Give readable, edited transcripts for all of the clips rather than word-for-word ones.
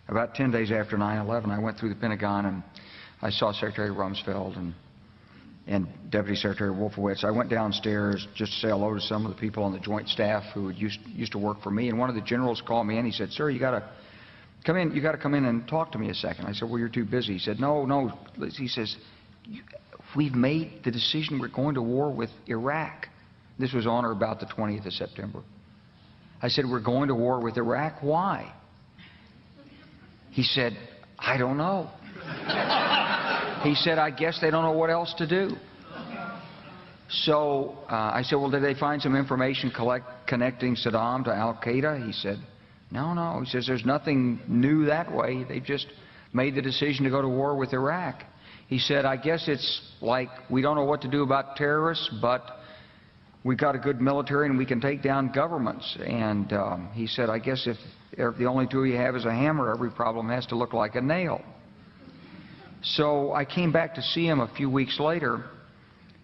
about 10 days after 9/11, I went through the Pentagon and I saw Secretary Rumsfeld and Deputy Secretary Wolfowitz. I went downstairs just to say hello to some of the people on the Joint Staff who used to work for me. And one of the generals called me in. He said, "Sir, you got to come in. You got to come in and talk to me a second." I said, "Well, you're too busy." He said, "No. He says, we've made the decision. We're going to war with Iraq." This was on or about the 20th of September. I said, "We're going to war with Iraq. Why?" He said, "I don't know." He said, "I guess they don't know what else to do." So I said, "Well, did they find some information connecting Saddam to Al-Qaeda?" He said, No. He says, "There's nothing new that way. They just made the decision to go to war with Iraq." He said, "I guess it's like we don't know what to do about terrorists, but we've got a good military and we can take down governments." And he said, "I guess if the only tool you have is a hammer, every problem has to look like a nail." So I came back to see him a few weeks later,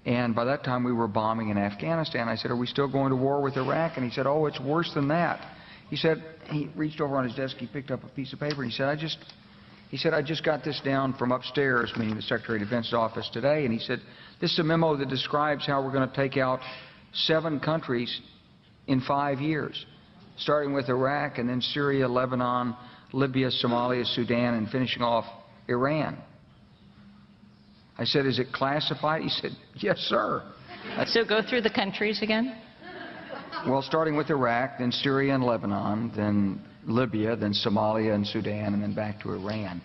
and by that time we were bombing in Afghanistan. I said, "Are we still going to war with Iraq?" And he said, "Oh, it's worse than that." He said, he reached over on his desk, he picked up a piece of paper, and he said, "I just got this down from upstairs," meaning the Secretary of Defense's office today, and he said, "This is a memo that describes how we're going to take out 7 countries in 5 years, starting with Iraq and then Syria, Lebanon, Libya, Somalia, Sudan, and finishing off Iran." I said, "Is it classified?" He said, "Yes, sir." So go through the countries again? Well, starting with Iraq, then Syria and Lebanon, then Libya, then Somalia and Sudan, and then back to Iran.